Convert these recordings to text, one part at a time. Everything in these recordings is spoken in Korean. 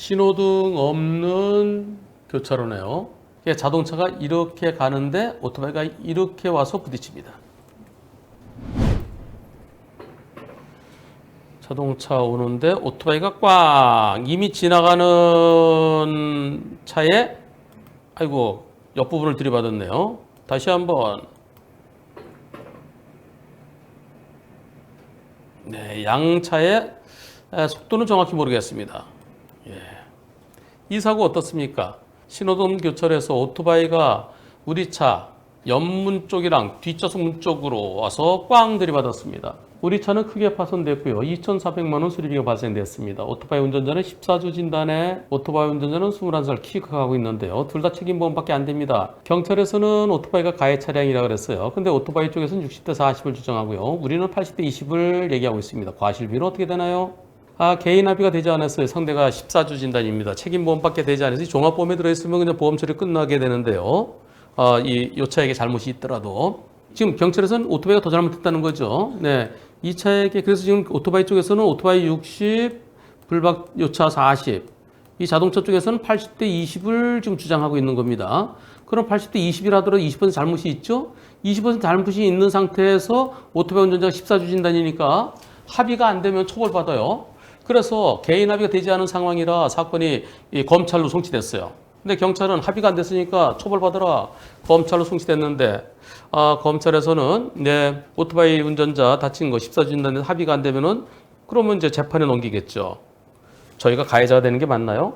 신호등 없는 교차로네요. 자동차가 이렇게 가는데 오토바이가 이렇게 와서 부딪힙니다. 자동차 오는데 오토바이가 꽝! 이미 지나가는 차에 아이고 옆부분을 들이받았네요. 다시 한번. 네, 양차의 속도는 정확히 모르겠습니다. 예. 이 사고 어떻습니까? 신호등 교차로에서 오토바이가 우리 차 옆문 쪽이랑 뒷좌석 문 쪽으로 와서 꽝 들이받았습니다. 우리 차는 크게 파손됐고요. 2,400만 원 수리비가 발생됐습니다. 오토바이 운전자는 14주 진단에 오토바이 운전자는 21살 키크하고 있는데요. 둘 다 책임보험밖에 안 됩니다. 경찰에서는 오토바이가 가해 차량이라고 그랬어요. 근데 오토바이 쪽에서는 60대 40을 주장하고요. 우리는 80대 20을 얘기하고 있습니다. 과실비는 어떻게 되나요? 개인 합의가 되지 않았어요. 상대가 14주 진단입니다. 책임보험밖에 되지 않아서 종합보험에 들어있으면 그냥 보험 처리 끝나게 되는데요. 이 차에게 잘못이 있더라도. 지금 경찰에서는 오토바이가 더 잘못했다는 거죠. 네. 이 차에게, 그래서 지금 오토바이 쪽에서는 오토바이 60, 불박 요차 40, 이 자동차 쪽에서는 80대 20을 지금 주장하고 있는 겁니다. 그럼 80대 20이라 하더라도 20% 잘못이 있죠? 20% 잘못이 있는 상태에서 오토바이 운전자가 14주 진단이니까 합의가 안 되면 처벌받아요. 그래서 개인 합의가 되지 않은 상황이라 사건이 검찰로 송치됐어요. 근데 경찰은 합의가 안 됐으니까 처벌받아라. 검찰로 송치됐는데 검찰에서는 오토바이 운전자 다친 거 14주 진단에서 합의가 안 되면은 그러면 이제 재판에 넘기겠죠. 저희가 가해자가 되는 게 맞나요?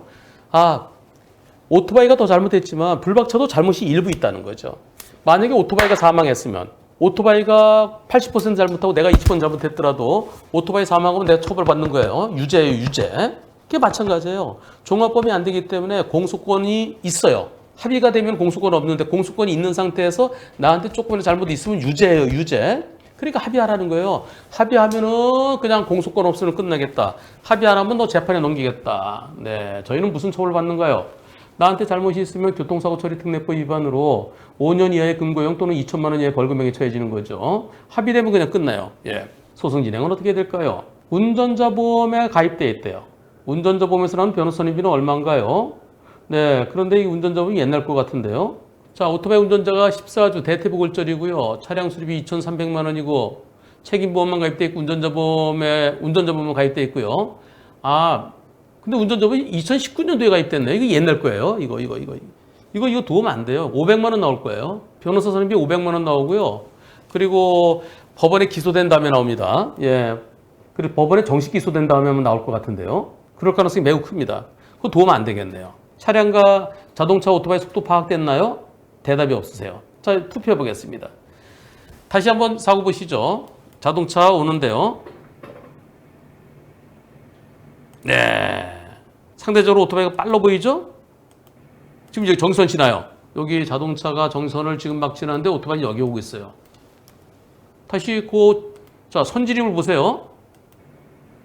오토바이가 더 잘못했지만 불박차도 잘못이 일부 있다는 거죠. 만약에 오토바이가 사망했으면 오토바이가 80% 잘못하고 내가 20% 잘못했더라도 오토바이 사망하면 내가 처벌받는 거예요. 유죄예요, 유죄. 그게 마찬가지예요. 종합범위 안 되기 때문에 공소권이 있어요. 합의가 되면 공소권 없는데 공소권이 있는 상태에서 나한테 조금의 잘못이 있으면 유죄예요, 유죄. 그러니까 합의하라는 거예요. 합의하면은 그냥 공소권 없으면 끝나겠다. 합의 안 하면 너 재판에 넘기겠다. 네, 저희는 무슨 처벌을 받는가요? 나한테 잘못이 있으면 교통사고 처리 특례법 위반으로 5년 이하의 금고형 또는 2천만 원 이하의 벌금형에 처해지는 거죠. 합의되면 그냥 끝나요. 예. 소송 진행은 어떻게 될까요? 운전자 보험에 가입돼 있대요. 운전자 보험에서 나오는 변호사 선임비는 얼마인가요? 네, 그런데 이 운전자 보험이 옛날 것 같은데요. 자, 오토바이 운전자가 14주 대퇴보골절이고요. 차량 수리비 2,300만 원이고 책임보험만 가입돼 있고 운전자 보험만 가입돼 있고요. 근데 운전자 보험이 2019년도에 가입됐네. 이거 옛날 거예요. 이거 도움 안 돼요. 500만 원 나올 거예요. 변호사 선임비 500만 원 나오고요. 그리고 법원에 기소된 다음에 나옵니다. 예. 그리고 법원에 정식 기소된 다음에 나올 것 같은데요. 그럴 가능성이 매우 큽니다. 그거 도움 안 되겠네요. 차량과 자동차, 오토바이 속도 파악됐나요? 대답이 없으세요. 자, 투표해 보겠습니다. 다시 한번 사고 보시죠. 자동차 오는데요. 네. 상대적으로 오토바이가 빨라 보이죠? 지금 여기 정선 지나요. 여기 자동차가 정선을 지금 막 지나는데 오토바이 여기 오고 있어요. 다시 자, 선진입을 보세요.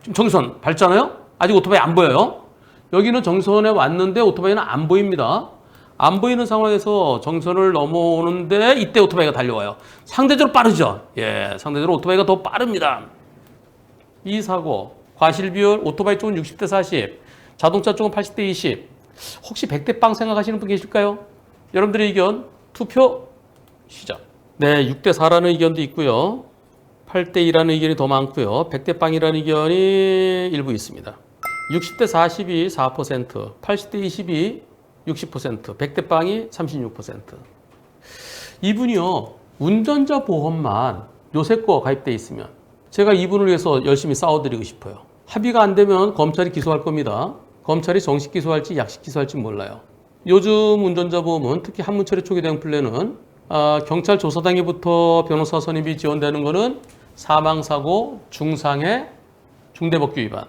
지금 정선 밟잖아요? 아직 오토바이 안 보여요. 여기는 정선에 왔는데 오토바이는 안 보입니다. 안 보이는 상황에서 정선을 넘어오는데 이때 오토바이가 달려와요. 상대적으로 빠르죠? 예, 상대적으로 오토바이가 더 빠릅니다. 이 사고, 과실 비율, 오토바이 쪽은 60대 40, 자동차 쪽은 80대 20. 혹시 100대 빵 생각하시는 분 계실까요? 여러분들의 의견 투표 시작. 네, 6대 4라는 의견도 있고요. 8대 2라는 의견이 더 많고요. 100대 빵이라는 의견이 일부 있습니다. 60대 40이 4%, 80대 20이 60%, 100대 빵이 36%. 이분이요, 운전자 보험만 요새 거 가입돼 있으면 제가 이분을 위해서 열심히 싸워드리고 싶어요. 합의가 안 되면 검찰이 기소할 겁니다. 검찰이 정식 기소할지 약식 기소할지 몰라요. 요즘 운전자 보험은 특히 한문처리 초기 대응 플랜은 경찰 조사단계부터 변호사 선임비 지원되는 거는 사망사고, 중상해, 중대법규 위반.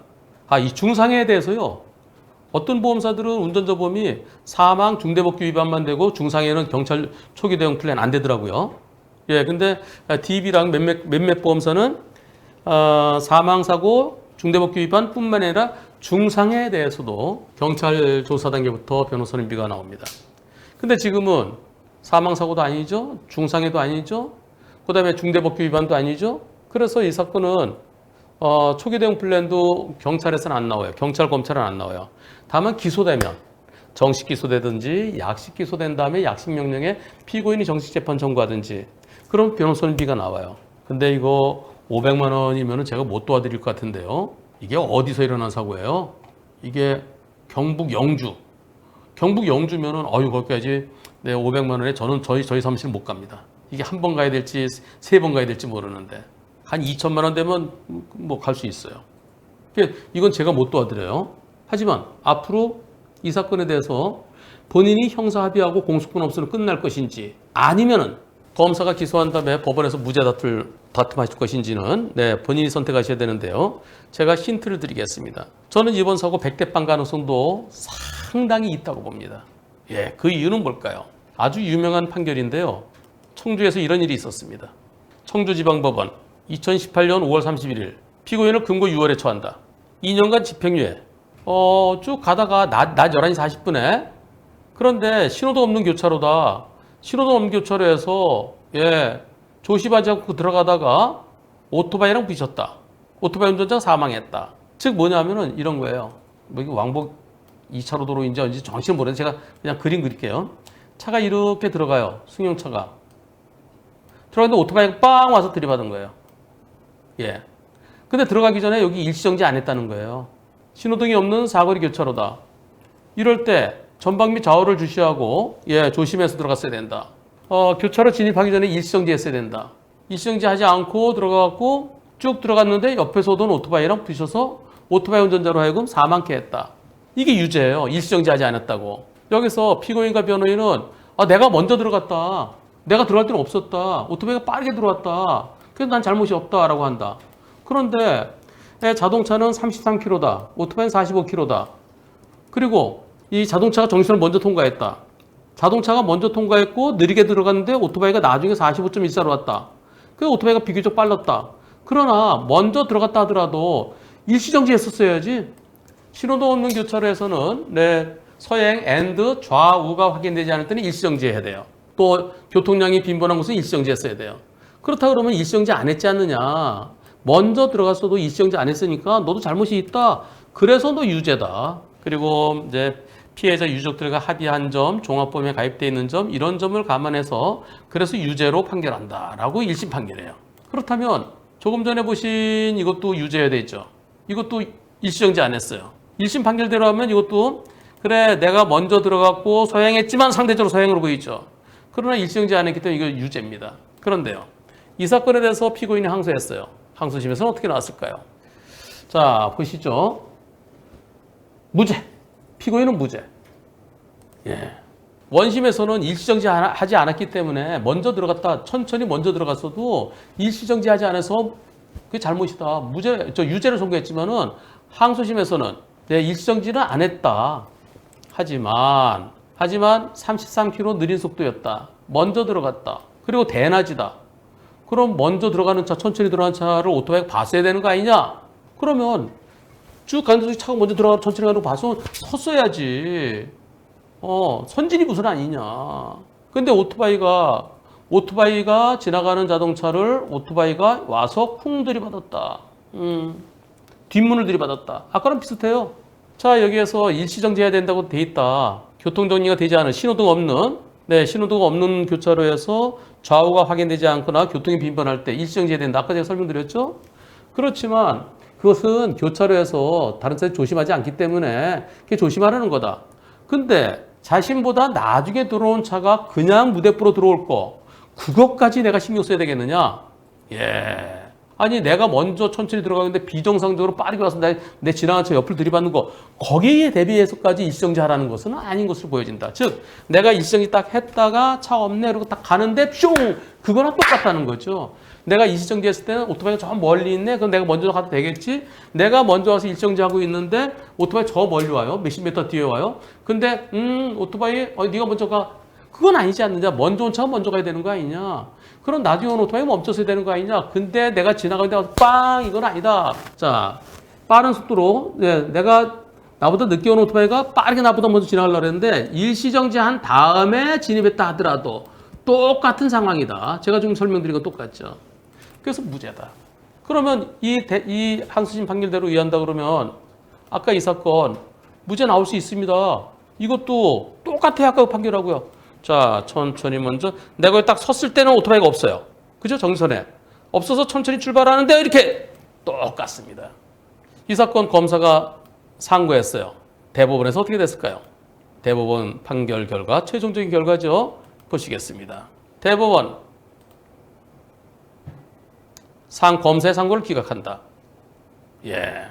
이 중상해에 대해서요. 어떤 보험사들은 운전자 보험이 사망, 중대법규 위반만 되고 중상해는 경찰 초기 대응 플랜 안 되더라고요. 예, 근데 DB랑 몇몇 보험사는 사망사고, 중대법규 위반뿐만 아니라 중상해에 대해서도 경찰 조사 단계부터 변호사 선임비가 나옵니다. 근데 지금은 사망사고도 아니죠. 중상해도 아니죠. 그 다음에 중대법규 위반도 아니죠. 그래서 이 사건은 초기 대응 플랜도 경찰에서는 안 나와요. 경찰, 검찰은 안 나와요. 다만 기소되면 정식 기소되든지 약식 기소된 다음에 약식 명령에 피고인이 정식 재판 청구하든지 그럼 변호사비가 나와요. 근데 이거 500만 원이면 제가 못 도와드릴 것 같은데요. 이게 어디서 일어난 사고예요? 이게 경북 영주. 경북 영주면은 거기까지 500만 원에 저희 사무실 못 갑니다. 이게 한 번 가야 될지 세 번 가야 될지 모르는데 한 2천만 원 되면 뭐 갈 수 있어요. 이건 제가 못 도와드려요. 하지만 앞으로 이 사건에 대해서 본인이 형사 합의하고 공소권 없으면 끝날 것인지 아니면은 검사가 기소한 다음에 법원에서 무죄 다툼하실 것인지는 본인이 선택하셔야 되는데요. 제가 힌트를 드리겠습니다. 저는 이번 사고 100대 빵 가능성도 상당히 있다고 봅니다. 그 이유는 뭘까요? 아주 유명한 판결인데요. 청주에서 이런 일이 있었습니다. 청주지방법원 2018년 5월 31일 피고인을 금고 6월에 처한다. 2년간 집행유예. 쭉 가다가 낮 11시 40분에 그런데 신호도 없는 교차로다. 신호도 없는 교차로에서 조심하지 않고 들어가다가 오토바이랑 부딪혔다. 오토바이 운전자가 사망했다. 즉 뭐냐면은 이런 거예요. 여기 왕복 2차로 도로인지 어딘지 정확히는 모르는데 제가 그냥 그림 그릴게요. 차가 이렇게 들어가요. 승용차가. 들어갔는데 오토바이가 빵 와서 들이받은 거예요. 근데 들어가기 전에 여기 일시정지 안 했다는 거예요. 신호등이 없는 사거리 교차로다. 이럴 때 전방 및 좌우를 주시하고 조심해서 들어갔어야 된다. 교차로 진입하기 전에 일시정지 했어야 된다. 일시정지 하지 않고 들어가갖고 쭉 들어갔는데 옆에서 오던 오토바이랑 부딪혀서 오토바이 운전자로 하여금 사망케 했다. 이게 유죄예요. 일시정지 하지 않았다고. 여기서 피고인과 변호인은 내가 먼저 들어갔다. 내가 들어갈 데는 없었다. 오토바이가 빠르게 들어왔다. 그래서 난 잘못이 없다라고 한다. 그런데 자동차는 33km다. 오토바이는 45km다. 그리고 이 자동차가 정신을 먼저 통과했다. 자동차가 먼저 통과했고 느리게 들어갔는데 오토바이가 나중에 45.14로 왔다. 그 오토바이가 비교적 빨랐다. 그러나 먼저 들어갔다 하더라도 일시정지 했었어야지. 신호도 없는 교차로에서는 서행 and 좌우가 확인되지 않을 때는 일시정지 해야 돼요. 또 교통량이 빈번한 곳은 일시정지 했어야 돼요. 그렇다 그러면 일시정지 안 했지 않느냐. 먼저 들어갔어도 일시정지 안 했으니까 너도 잘못이 있다. 그래서 너 유죄다. 그리고 이제 피해자 유족들과 합의한 점, 종합범위에 가입되어 있는 점, 이런 점을 감안해서 그래서 유죄로 판결한다라고 1심 판결해요. 그렇다면 조금 전에 보신 이것도 유죄여야 되죠. 이것도 일시정지 안 했어요. 1심 판결대로 하면 이것도 그래 내가 먼저 들어갔고 서행했지만 상대적으로 서행으로 보이죠. 그러나 일시정지 안 했기 때문에 이거 유죄입니다. 그런데요. 이 사건에 대해서 피고인이 항소했어요. 항소심에서는 어떻게 나왔을까요? 자, 보시죠. 무죄. 피고인은 무죄. 원심에서는 일시정지 하지 않았기 때문에 먼저 들어갔다, 천천히 먼저 들어갔어도 일시정지하지 않아서 그게 잘못이다. 유죄를 선고했지만은 항소심에서는 일시정지는 안 했다. 하지만 33km 느린 속도였다. 먼저 들어갔다. 그리고 대낮이다. 그럼 먼저 들어가는 차, 천천히 들어가는 차를 오토바이가 봤어야 되는 거 아니냐? 그러면 쭉 가는 차가 먼저 들어가고 천천히 가는 거 봤으면 섰어야지. 선진이 무슨 아니냐. 근데 오토바이가 지나가는 자동차를 오토바이가 와서 쿵 들이받았다. 뒷문을 들이받았다. 아까랑 비슷해요. 자, 여기에서 일시정지해야 된다고 돼 있다. 교통정리가 되지 않은 신호등 없는 교차로에서 좌우가 확인되지 않거나 교통이 빈번할 때 일시정지해야 된다. 아까 제가 설명드렸죠? 그렇지만 그것은 교차로에서 다른 차들이 조심하지 않기 때문에 그게 조심하라는 거다. 근데 자신보다 나중에 들어온 차가 그냥 무대포로 들어올 거, 그것까지 내가 신경 써야 되겠느냐? 아니 내가 먼저 천천히 들어가는데 비정상적으로 빠르게 와서 내 지나간 차 옆을 들이받는 거, 거기에 대비해서까지 일시정지 하라는 것은 아닌 것으로 보여진다. 즉 내가 일시정지 딱 했다가 차 없네 그러고 딱 가는데 뿅! 그거랑 똑같다는 거죠. 내가 일시정지 했을 때는 오토바이가 저 멀리 있네. 그럼 내가 먼저 가도 되겠지? 내가 먼저 와서 일시정지 하고 있는데 오토바이 저 멀리 와요. 몇십 미터 뒤에 와요. 근데 오토바이 네가 먼저 가. 그건 아니지 않느냐. 먼저 온 차가 먼저 가야 되는 거 아니냐. 그럼 나중에 온 오토바이 멈춰서야 되는 거 아니냐. 근데 내가 지나가는데 와서 빵! 이건 아니다. 자, 빠른 속도로 내가 나보다 늦게 온 오토바이가 빠르게 나보다 먼저 지나가려고 했는데 일시정지한 다음에 진입했다 하더라도 똑같은 상황이다. 제가 지금 설명드린 건 똑같죠. 그래서 무죄다. 그러면 이 항소심 판결대로 이해한다 그러면 아까 이 사건 무죄 나올 수 있습니다. 이것도 똑같아요. 아까 그 판결하고요. 자, 천천히 먼저 내가 여기 딱 섰을 때는 오토바이가 없어요. 그죠? 정선에. 없어서 천천히 출발하는데 이렇게 똑같습니다. 이 사건 검사가 상고했어요. 대법원에서 어떻게 됐을까요? 대법원 판결 결과, 최종적인 결과죠. 보시겠습니다. 대법원 검사의 상고를 기각한다. 예.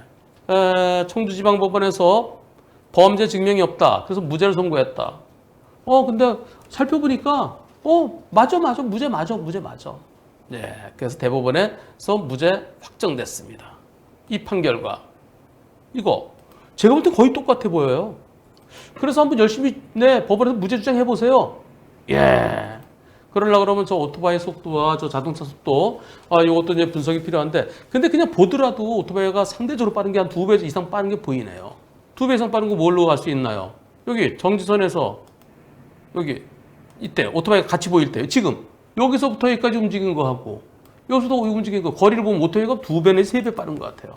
청주지방법원에서 범죄 증명이 없다. 그래서 무죄를 선고했다. 근데 살펴보니까 맞아. 무죄 맞아. 네. 그래서 대법원에서 무죄 확정됐습니다. 이 판결과 이거 제가 볼 때 거의 똑같아 보여요. 그래서 한번 열심히 법원에서 무죄 주장해 보세요. 예. 그러려고 그러면 저 오토바이 속도와 저 자동차 속도 이것도 이제 분석이 필요한데 근데 그냥 보더라도 오토바이가 상대적으로 빠른 게 한 2배 이상 빠른 게 보이네요. 2배 이상 빠른 거 뭘로 알 수 있나요? 여기 정지선에서 여기 이때 오토바이가 같이 보일 때 지금 여기서부터 여기까지 움직이는 거 하고 여기서도 움직이는 거 거리를 보면 오토바이가 2배 내지 3배 빠른 것 같아요.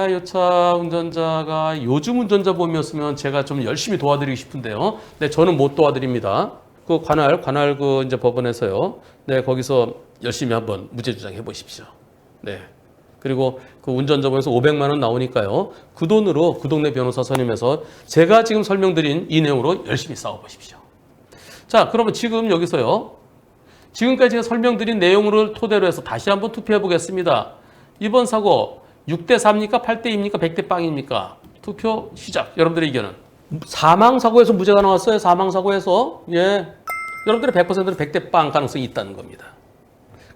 이 차 운전자가 요즘 운전자 보험이었으면 제가 좀 열심히 도와드리고 싶은데요. 네, 저는 못 도와드립니다. 그 관할 그 이제 법원에서요. 네, 거기서 열심히 한번 무죄 주장해 보십시오. 네. 그리고 그 운전자분에서 500만 원 나오니까요. 그 돈으로 그 동네 변호사 선임해서 제가 지금 설명드린 이 내용으로 열심히 싸워 보십시오. 자, 그러면 지금 여기서요. 지금까지 제가 설명드린 내용을 토대로 해서 다시 한번 투표해 보겠습니다. 이번 사고 6대4입니까? 8대2입니까? 100대 빵입니까? 투표 시작. 여러분들의 의견은. 사망사고에서 무죄가 나왔어요. 사망사고에서. 예. 여러분들의 100%는 100대 빵 가능성이 있다는 겁니다.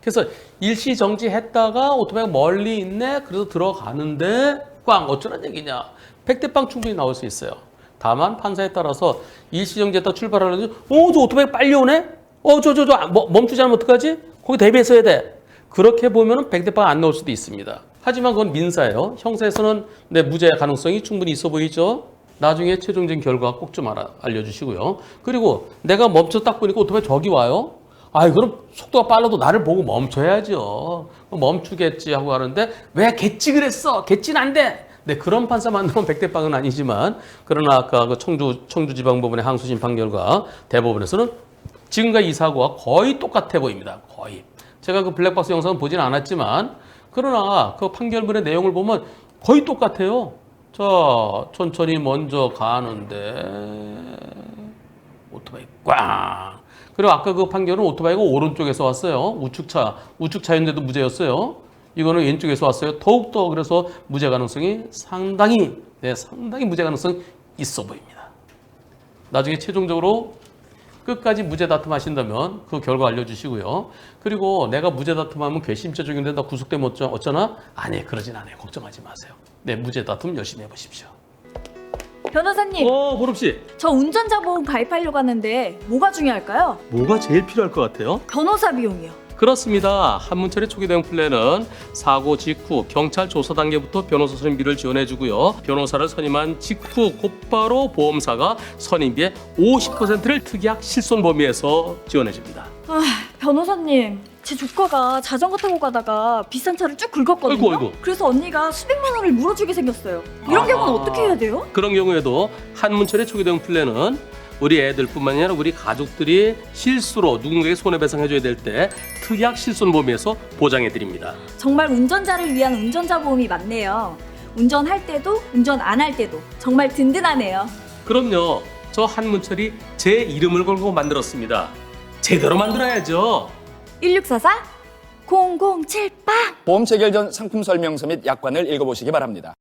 그래서 일시 정지했다가 오토바이가 멀리 있네. 그래서 들어가는데 꽝 어쩌란 얘기냐. 100대 빵 충분히 나올 수 있어요. 다만 판사에 따라서 일시 정지했다 출발하려면 저 오토바이 빨리 오네? 멈추지 않으면 어떡하지? 거기 대비했어야 돼. 그렇게 보면 100대 빵 안 나올 수도 있습니다. 하지만 그건 민사예요. 형사에서는 무죄 가능성이 충분히 있어 보이죠. 나중에 최종적인 결과 꼭 좀 알려주시고요. 그리고 내가 멈춰 딱 보니까 오토바이 저기 와요. 그럼 속도가 빨라도 나를 보고 멈춰야죠. 멈추겠지 하고 하는데 왜 겠지 그랬어? 겠지는 안 돼. 네, 그런 판사 만나면 100대 빵은 아니지만 그러나 아까 그 청주지방법원의 항소심 판결과 대법원에서는 지금과 이 사고가 거의 똑같아 보입니다. 거의. 제가 그 블랙박스 영상은 보진 않았지만 그러나 그 판결문의 내용을 보면 거의 똑같아요. 자, 천천히 먼저 가는데 오토바이 꽝. 그리고 아까 그 판결은 오토바이가 오른쪽에서 왔어요. 우측차인데도 무죄였어요. 이거는 왼쪽에서 왔어요. 더욱더 그래서 무죄 가능성이 상당히 무죄 가능성이 있어 보입니다. 나중에 최종적으로 끝까지 무죄 다툼하신다면 그 결과 알려주시고요. 그리고 내가 무죄 다툼하면 괘씸죄 적용된다 구속되면 어쩌나? 아니, 그러진 않아요. 걱정하지 마세요. 네, 무죄 다툼 열심히 해보십시오. 변호사님, 보름씨. 저 운전자 보험 가입하려고 하는데 뭐가 중요할까요? 뭐가 제일 필요할 것 같아요? 변호사 비용이요. 그렇습니다. 한문철의 초기 대응 플랜은 사고 직후 경찰 조사 단계부터 변호사 선임비를 지원해주고요. 변호사를 선임한 직후 곧바로 보험사가 선임비의 50%를 특약 실손 범위에서 지원해줍니다. 변호사님, 제 조카가 자전거 타고 가다가 비싼 차를 쭉 긁었거든요. 아이고. 그래서 언니가 수백만 원을 물어주게 생겼어요. 이런 경우는 어떻게 해야 돼요? 그런 경우에도 한문철의 초기 대응 플랜은 우리 애들뿐만 아니라 우리 가족들이 실수로 누군가에게 손해배상해줘야 될 때 특약 실손 범위에서 보장해드립니다. 정말 운전자를 위한 운전자 보험이 맞네요. 운전할 때도 운전 안 할 때도 정말 든든하네요. 그럼요. 저 한문철이 제 이름을 걸고 만들었습니다. 제대로 만들어야죠. 1644 0078 보험 체결 전 상품 설명서 및 약관을 읽어보시기 바랍니다.